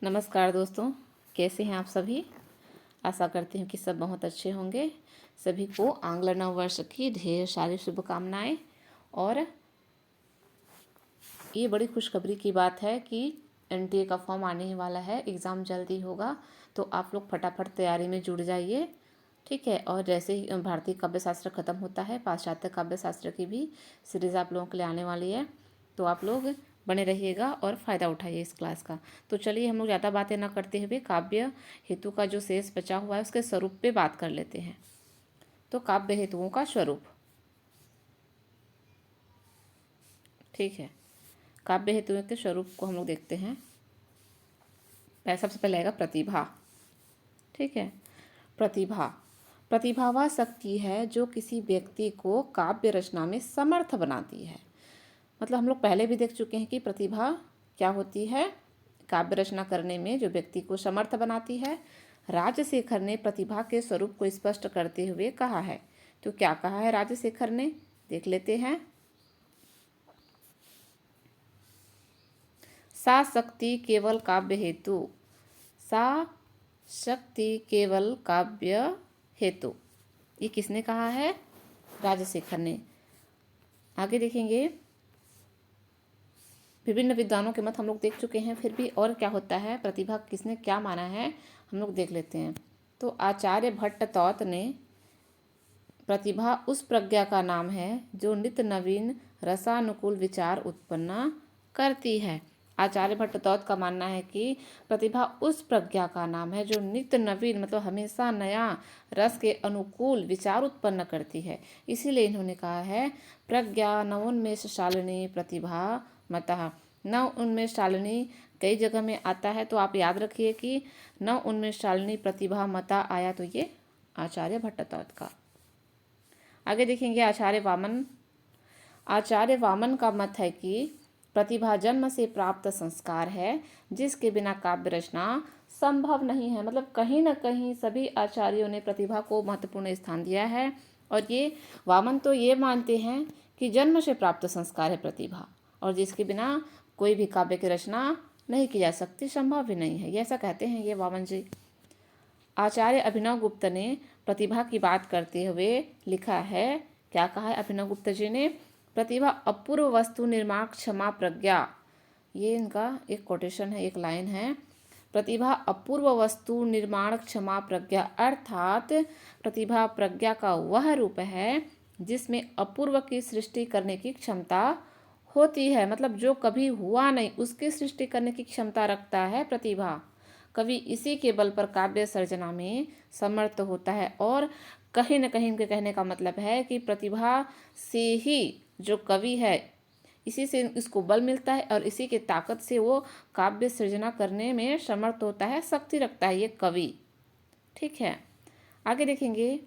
नमस्कार दोस्तों, कैसे हैं आप सभी। आशा करती हूँ कि सब बहुत अच्छे होंगे। सभी को आंग्ल नव वर्ष की ढेर सारी शुभकामनाएं। और ये बड़ी खुशखबरी की बात है कि एनटीए का फॉर्म आने ही वाला है, एग्ज़ाम जल्दी होगा। तो आप लोग फटाफट तैयारी में जुड़ जाइए, ठीक है। और जैसे ही भारतीय काव्य शास्त्र खत्म होता है, पाश्चात्य काव्य शास्त्र की भी सीरीज़ आप लोगों के लिए आने वाली है। तो आप लोग बने रहिएगा और फ़ायदा उठाइए इस क्लास का। तो चलिए हम लोग ज़्यादा बातें ना करते हुए काव्य हेतु का जो शेष बचा हुआ है उसके स्वरूप पे बात कर लेते हैं। तो काव्य हेतुओं का स्वरूप, ठीक है। काव्य हेतुओं के स्वरूप को हम लोग देखते हैं। सबसे पहले आएगा प्रतिभा, ठीक है। प्रतिभा प्रतिभा वह शक्ति है जो किसी व्यक्ति को काव्य रचना में समर्थ बनाती है। मतलब हम लोग पहले भी देख चुके हैं कि प्रतिभा क्या होती है, काव्य रचना करने में जो व्यक्ति को समर्थ बनाती है। राजशेखर ने प्रतिभा के स्वरूप को स्पष्ट करते हुए कहा है। तो क्या कहा है राजशेखर ने, देख लेते हैं। सा शक्ति केवल काव्य हेतु, सा शक्ति केवल काव्य हेतु, ये किसने कहा है, राजशेखर ने। आगे देखेंगे, विभिन्न विद्वानों के मत हम लोग देख चुके हैं, फिर भी और क्या होता है, प्रतिभा किसने क्या माना है हम लोग देख लेते हैं। तो आचार्य भट्ट तौत ने प्रतिभा उस प्रज्ञा का नाम है जो नित्य नवीन रसानुकूल विचार उत्पन्न करती है। आचार्य भट्ट तौत का मानना है कि प्रतिभा उस प्रज्ञा का नाम है जो नित्य नवीन मतलब हमेशा नया रस के अनुकूल विचार उत्पन्न करती है। इसीलिए इन्होंने कहा है प्रज्ञा नवोन्मेष शालिनी प्रतिभा मतः। नव उन्मेष शालिनी कई जगह में आता है, तो आप याद रखिए कि नव उन्मेष शालिनी प्रतिभा मता आया तो ये आचार्य भट्ट तौत का। आगे देखेंगे आचार्य वामन का मत है कि प्रतिभा जन्म से प्राप्त संस्कार है जिसके बिना काव्य रचना संभव नहीं है। मतलब कहीं ना कहीं सभी आचार्यों ने प्रतिभा को महत्वपूर्ण स्थान दिया है। और ये वामन तो ये मानते हैं कि जन्म से प्राप्त संस्कार है प्रतिभा, और जिसके बिना कोई भी काव्य की रचना नहीं की जा सकती, संभव भी नहीं है, ये ऐसा कहते हैं ये वामन जी। आचार्य अभिनव गुप्त ने प्रतिभा की बात करते हुए लिखा है, क्या कहा है अभिनव गुप्त जी ने, प्रतिभा अपूर्व वस्तु निर्माण क्षमा प्रज्ञा, ये इनका एक कोटेशन है, एक लाइन है। प्रतिभा अपूर्व वस्तु निर्माण क्षमा प्रज्ञा, अर्थात प्रतिभा प्रज्ञा का वह रूप है जिसमें अपूर्व की सृष्टि करने की क्षमता होती है। मतलब जो कभी हुआ नहीं उसकी सृष्टि करने की क्षमता रखता है प्रतिभा। कवि इसी के बल पर काव्य सर्जना में समर्थ होता है। और कहीं न कहीं उनके कहने का मतलब है कि प्रतिभा से ही जो कवि है, इसी से इसको बल मिलता है और इसी के ताकत से वो काव्य सृजना करने में समर्थ होता है, शक्ति रखता है ये कवि, ठीक है। आगे देखेंगे,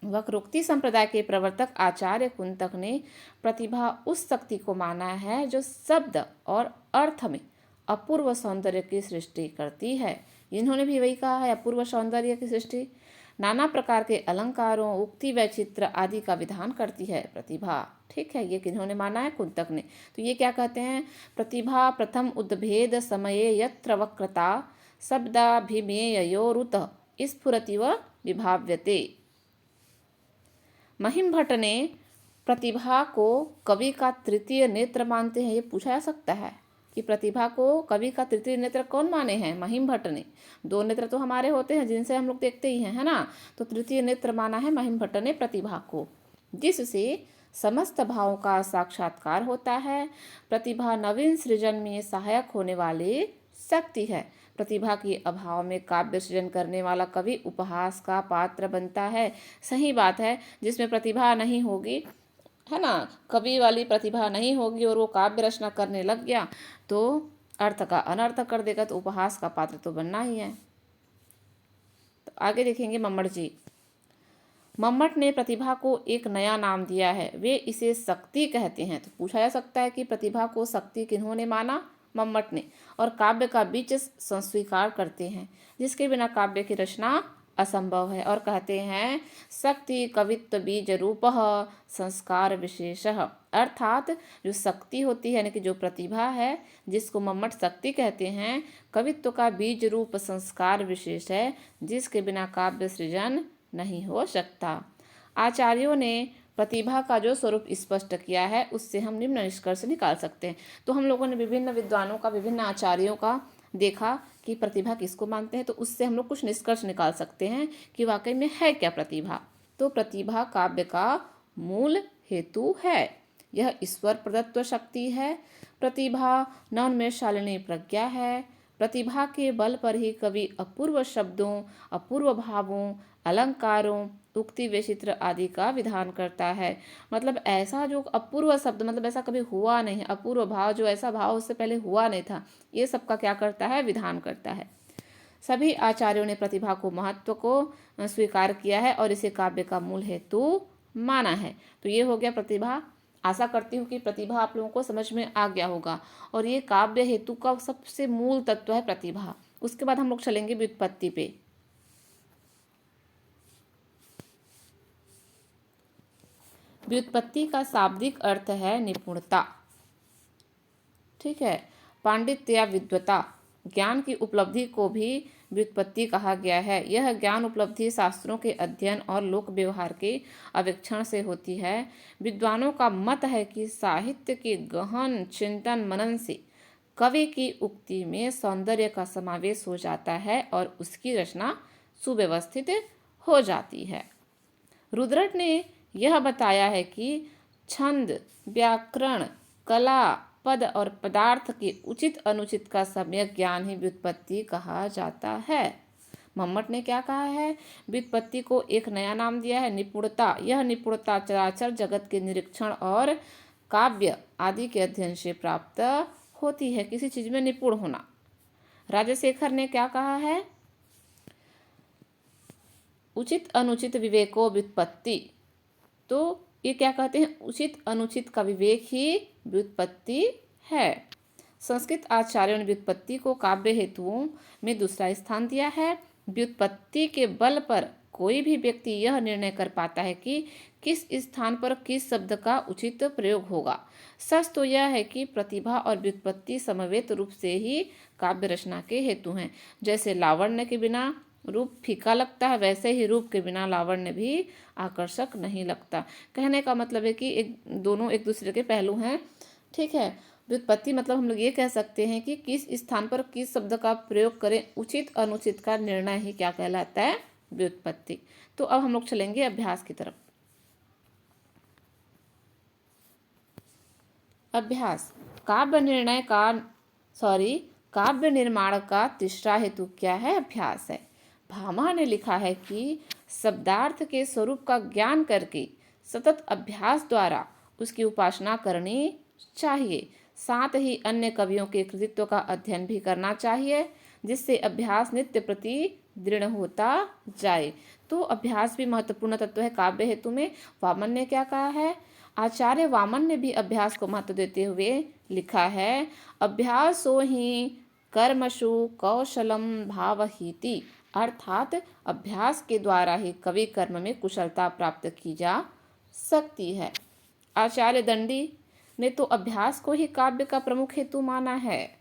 वक्रोक्ति संप्रदाय के प्रवर्तक आचार्य कुंतक ने प्रतिभा उस शक्ति को माना है जो शब्द और अर्थ में अपूर्व सौंदर्य की सृष्टि करती है। इन्होंने भी वही कहा है, अपूर्व सौंदर्य की सृष्टि, नाना प्रकार के अलंकारों, उक्ति वैचित्र आदि का विधान करती है प्रतिभा, ठीक है। ये किन्होंने माना है, कुंतक ने। तो ये क्या कहते हैं, प्रतिभा प्रथम उद्भेद समये यत्र वक्रता शब्दाभिमेयोरुत स्फुरतिव विभाव्यते। महिम भट्ट ने प्रतिभा को कवि का तृतीय नेत्र मानते हैं। ये पूछा जा सकता है कि प्रतिभा को कवि का तृतीय नेत्र कौन माने हैं, महिम भट्ट ने। दो नेत्र तो हमारे होते हैं जिनसे हम लोग देखते ही हैं, है ना। तो तृतीय नेत्र माना है महिम भट्ट ने प्रतिभा को, जिससे समस्त भावों का साक्षात्कार होता है। प्रतिभा नवीन सृजन में सहायक होने वाली शक्ति है। प्रतिभा के अभाव में काव्य सृजन करने वाला कवि उपहास का पात्र बनता है। सही बात है, जिसमें प्रतिभा नहीं होगी, है ना, कवि वाली प्रतिभा नहीं होगी और वो काव्य रचना करने लग गया तो अर्थ का अनर्थ कर देगा, तो उपहास का पात्र तो बनना ही है। तो आगे देखेंगे मम्मट जी। मम्मट ने प्रतिभा को एक नया नाम दिया है, वे इसे शक्ति कहते हैं। तो पूछा जा सकता है कि प्रतिभा को शक्ति किन्होंने माना, मम्मट ने। और काव्य का बीज स्वीकार करते हैं जिसके बिना काव्य की रचना असंभव है। और कहते हैं शक्ति कवित्व बीज रूपः संस्कार विशेषः, अर्थात जो शक्ति होती है यानी कि जो प्रतिभा है जिसको मम्मट शक्ति कहते हैं, कवित्व का बीज रूप संस्कार विशेष है जिसके बिना काव्य सृजन नहीं हो सकता। आचार्यों ने प्रतिभा का जो स्वरूप स्पष्ट किया है उससे हम निम्न निष्कर्ष निकाल सकते हैं। तो हम लोगों ने विभिन्न विद्वानों का, विभिन्न आचार्यों का देखा कि प्रतिभा किसको मानते हैं, तो उससे हम लोग कुछ निष्कर्ष निकाल सकते हैं कि वाकई में है क्या प्रतिभा। तो प्रतिभा काव्य का मूल हेतु है। यह ईश्वर प्रदत्त शक्ति है। प्रतिभा नवोन्मेषशालिनी प्रज्ञा है। प्रतिभा के बल पर ही कवि अपूर्व शब्दों, अपूर्व भावों, अलंकारों, उक्ति वैचित्र आदि का विधान करता है। मतलब ऐसा जो अपूर्व शब्द, मतलब ऐसा कभी हुआ नहीं, अपूर्व भाव जो ऐसा भाव उससे पहले हुआ नहीं था, ये सब का क्या करता है, विधान करता है। सभी आचार्यों ने प्रतिभा को, महत्व को स्वीकार किया है और इसे काव्य का मूल हेतु माना है। तो ये हो गया प्रतिभा। आशा करती हूँ कि प्रतिभा आप लोगों को समझ में आ गया होगा और ये काव्य हेतु का सबसे मूल तत्व है प्रतिभा। उसके बाद हम लोग चलेंगे व्युत्पत्ति पे। व्युत्पत्ति का शाब्दिक अर्थ है निपुणता, ठीक है, पांडित्य या विद्वता। ज्ञान की उपलब्धि को भी व्युत्पत्ति कहा गया है। यह ज्ञान उपलब्धि शास्त्रों के अध्ययन और लोक व्यवहार के अवेक्षण से होती है। विद्वानों का मत है कि साहित्य के गहन चिंतन मनन से कवि की उक्ति में सौंदर्य का समावेश हो जाता है और उसकी रचना सुव्यवस्थित हो जाती है। रुद्रट ने यह बताया है कि छंद, व्याकरण, कला, पद और पदार्थ के उचित अनुचित का सम्यक ज्ञान ही व्युत्पत्ति कहा जाता है। मम्मट ने क्या कहा है, व्युत्पत्ति को एक नया नाम दिया है, निपुणता। यह निपुणता चराचर जगत के निरीक्षण और काव्य आदि के अध्ययन से प्राप्त होती है। किसी चीज में निपुण होना। राजशेखर ने क्या कहा है, उचित अनुचित विवेको व्युत्पत्ति। तो ये क्या कहते हैं, उचित अनुचित का विवेक ही व्युत्पत्ति है। संस्कृत आचार्यों ने व्युत्पत्ति को काव्य हेतुओं में दूसरा स्थान दिया है। व्युत्पत्ति के बल पर कोई भी व्यक्ति यह निर्णय कर पाता है कि किस स्थान पर किस शब्द का उचित प्रयोग होगा। सच तो यह है कि प्रतिभा और व्युत्पत्ति समवेत रूप से ही काव्य रचना के हेतु हैं। जैसे लावण्य के बिना रूप फीका लगता है, वैसे ही रूप के बिना लावण्य भी आकर्षक नहीं लगता। कहने का मतलब है कि दोनों एक दूसरे के पहलू हैं, ठीक है। व्युत्पत्ति मतलब हम लोग ये कह सकते हैं कि किस स्थान पर किस शब्द का प्रयोग करें, उचित अनुचित का निर्णय ही क्या कहलाता है, व्युत्पत्ति। तो अब हम लोग चलेंगे अभ्यास की तरफ। अभ्यास। काव्य निर्माण का तीसरा हेतु क्या है, अभ्यास है। भामा ने लिखा है कि शब्दार्थ के स्वरूप का ज्ञान करके सतत अभ्यास द्वारा उसकी उपासना करनी चाहिए। साथ ही अन्य कवियों के कृतित्व का अध्ययन भी करना चाहिए जिससे अभ्यास नित्य प्रति दृढ़ होता जाए। तो अभ्यास भी महत्वपूर्ण तत्व है काव्य हेतु में। वामन ने क्या कहा है, आचार्य वामन ने भी अभ्यास को महत्व देते हुए लिखा है, अभ्यासो ही कर्मसु कौशलम भावहीति, अर्थात अभ्यास के द्वारा ही कवि कर्म में कुशलता प्राप्त की जा सकती है। आचार्य दंडी ने तो अभ्यास को ही काव्य का प्रमुख हेतु माना है।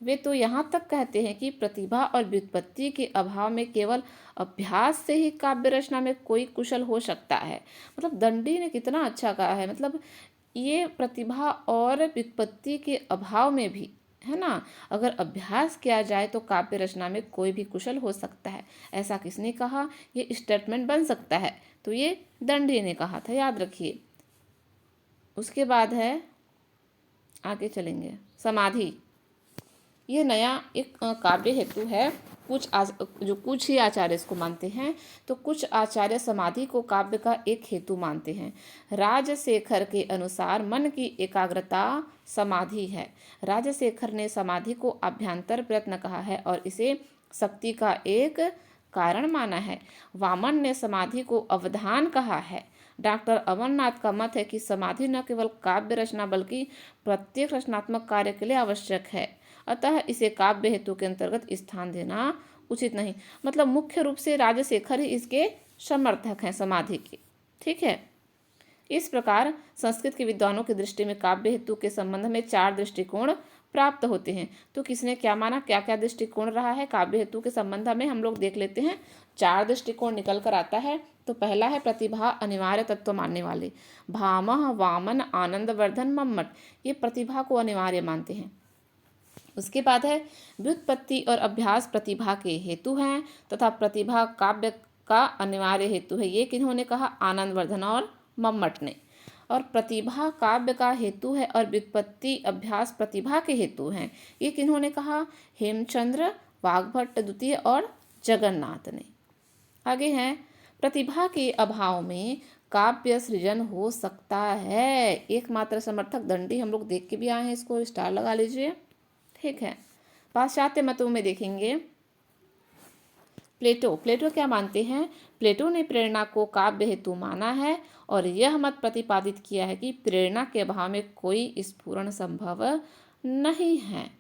वे तो यहाँ तक कहते हैं कि प्रतिभा और व्युत्पत्ति के अभाव में केवल अभ्यास से ही काव्य रचना में कोई कुशल हो सकता है। मतलब दंडी ने कितना अच्छा कहा है, मतलब ये प्रतिभा और व्युत्पत्ति के अभाव में भी, है ना, अगर अभ्यास किया जाए तो काव्य रचना में कोई भी कुशल हो सकता है। ऐसा किसने कहा, ये स्टेटमेंट बन सकता है, तो ये दंडी ने कहा था, याद रखिए। उसके बाद है, आगे चलेंगे, समाधि। ये नया एक काव्य हेतु है। कुछ ही आचार्य इसको मानते हैं, तो कुछ आचार्य समाधि को काव्य का एक हेतु मानते हैं। राजशेखर के अनुसार मन की एकाग्रता समाधि है। राजशेखर ने समाधि को आभ्यंतर प्रयत्न कहा है और इसे शक्ति का एक कारण माना है। वामन ने समाधि को अवधान कहा है। डॉक्टर अमरनाथ का मत है कि समाधि न केवल काव्य रचना बल्कि प्रत्येक रचनात्मक कार्य के लिए आवश्यक है, अतः इसे काव्य हेतु के अंतर्गत स्थान देना उचित नहीं। मतलब मुख्य रूप से राजशेखर ही इसके समर्थक हैं समाधि के। ठीक है। इस प्रकार संस्कृत के विद्वानों की दृष्टि में काव्य हेतु के संबंध में 4 दृष्टिकोण प्राप्त होते हैं। तो किसने क्या माना, क्या क्या दृष्टिकोण रहा है काव्य हेतु के संबंध में हम लोग देख लेते हैं। 4 दृष्टिकोण निकल कर आता है। तो पहला है प्रतिभा अनिवार्य तत्व मानने वाले, भामह, वामन, आनंदवर्धन, मम्मट, ये प्रतिभा को अनिवार्य मानते हैं। उसके बाद है व्युत्पत्ति और अभ्यास प्रतिभा के हेतु हैं तथा प्रतिभा काव्य का अनिवार्य हेतु है। ये किन्होंने कहा, आनंदवर्धन और मम्मट ने। और प्रतिभा काव्य का हेतु है और व्युत्पत्ति अभ्यास प्रतिभा के हेतु हैं, ये किन्होंने कहा, हेमचंद्र, वाग्भट्ट द्वितीय और जगन्नाथ ने। आगे हैं प्रतिभा के अभाव में काव्य सृजन हो सकता है। एकमात्र समर्थक दंडी, हम लोग देख के भी आए हैं, इसको स्टार लगा लीजिए। ठीक है। पाश्चात्य मतों में देखेंगे प्लेटो क्या मानते हैं, प्लेटो ने प्रेरणा को काव्य हेतु माना है और यह मत प्रतिपादित किया है कि प्रेरणा के अभाव में कोई स्फुरण संभव नहीं है।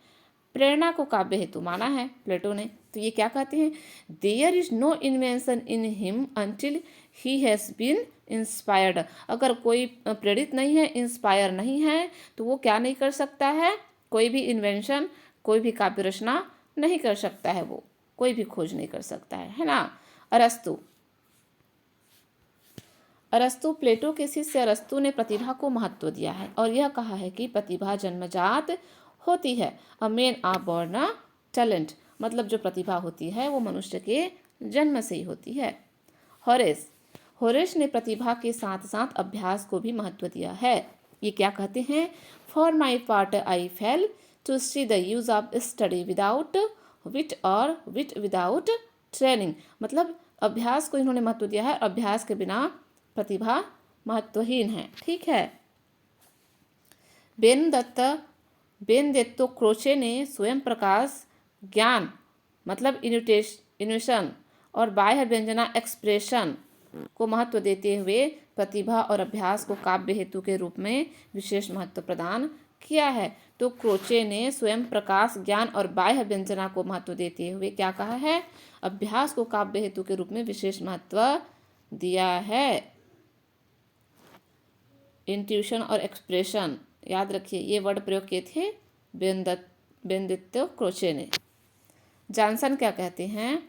प्रेरणा को काव्य हेतु माना है प्लेटो ने। तो ये क्या कहते हैं, there is no invention in him until he has been inspired. अगर कोई प्रेरित नहीं है, इंस्पायर नहीं है, तो वो क्या नहीं कर सकता है, कोई भी इन्वेंशन, कोई भी काव्य रचना नहीं कर सकता है, वो कोई भी खोज नहीं कर सकता है ना। अरस्तु प्लेटो के शिष्य अरस्तु ने प्रतिभा को महत्व दिया है और यह कहा है कि प्रतिभा जन्मजात होती है, a man are born a talent, मतलब जो प्रतिभा होती है वो मनुष्य के जन्म से ही होती है। होरेस ने प्रतिभा के साथ साथ अभ्यास को भी महत्व दिया है। ये क्या कहते हैं, for my part I fail to see the use of study without wit और विट विदाउट ट्रेनिंग, मतलब अभ्यास को इन्होंने महत्व दिया है, अभ्यास के बिना प्रतिभा महत्वहीन है। ठीक है। बेनेडिक्टो क्रोचे ने स्वयं प्रकाश ज्ञान, मतलब इन्वेशन और बाह्य व्यंजना एक्सप्रेशन को महत्व देते हुए प्रतिभा और अभ्यास को काव्य हेतु के रूप में विशेष महत्व प्रदान किया है। तो क्रोचे ने स्वयं प्रकाश ज्ञान और बाह्य व्यंजना को महत्व देते हुए क्या कहा है, अभ्यास को काव्य हेतु के रूप में विशेष महत्व दिया है। इंट्यूशन और एक्सप्रेशन, याद रखिए ये वर्ड प्रयोग किए थे बेनेडिक्टो क्रोचे ने। जॉनसन क्या कहते हैं,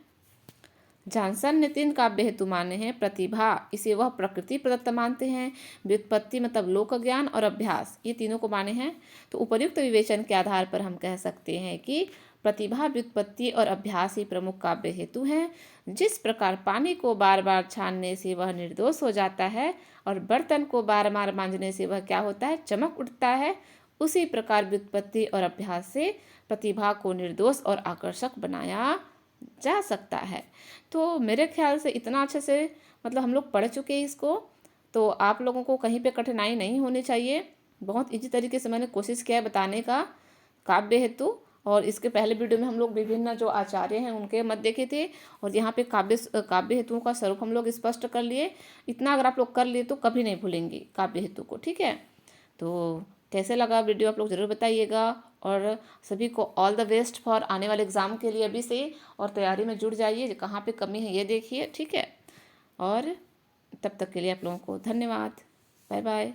जॉनसन ने 3 काव्य हेतु माने हैं। प्रतिभा, इसे वह प्रकृति प्रदत्त मानते हैं। व्युत्पत्ति मतलब लोक ज्ञान और अभ्यास, ये तीनों को माने हैं। तो उपर्युक्त विवेचन के आधार पर हम कह सकते हैं कि प्रतिभा, व्युत्पत्ति और अभ्यास ही प्रमुख काव्य हेतु हैं। जिस प्रकार पानी को बार बार छानने से वह निर्दोष हो जाता है और बर्तन को बार बार मांजने से वह क्या होता है, चमक उठता है, उसी प्रकार व्युत्पत्ति और अभ्यास से प्रतिभा को निर्दोष और आकर्षक बनाया जा सकता है। तो मेरे ख्याल से इतना अच्छे से मतलब हम लोग पढ़ चुके हैं इसको, तो आप लोगों को कहीं पे कठिनाई नहीं होनी चाहिए। बहुत इजी तरीके से मैंने कोशिश किया है बताने का काव्य हेतु। और इसके पहले वीडियो में हम लोग विभिन्न जो आचार्य हैं उनके मत देखे थे और यहाँ पे काव्य हेतुओं का स्वरूप हम लोग स्पष्ट कर लिए। इतना अगर आप लोग कर लिए तो कभी नहीं भूलेंगे काव्य हेतु को। ठीक है। तो कैसे लगा वीडियो आप लोग ज़रूर बताइएगा और सभी को ऑल द बेस्ट फॉर आने वाले एग्ज़ाम के लिए अभी से, और तैयारी में जुट जाइए, कहाँ पे कमी है ये देखिए। ठीक है। और तब तक के लिए आप लोगों को धन्यवाद। Bye bye.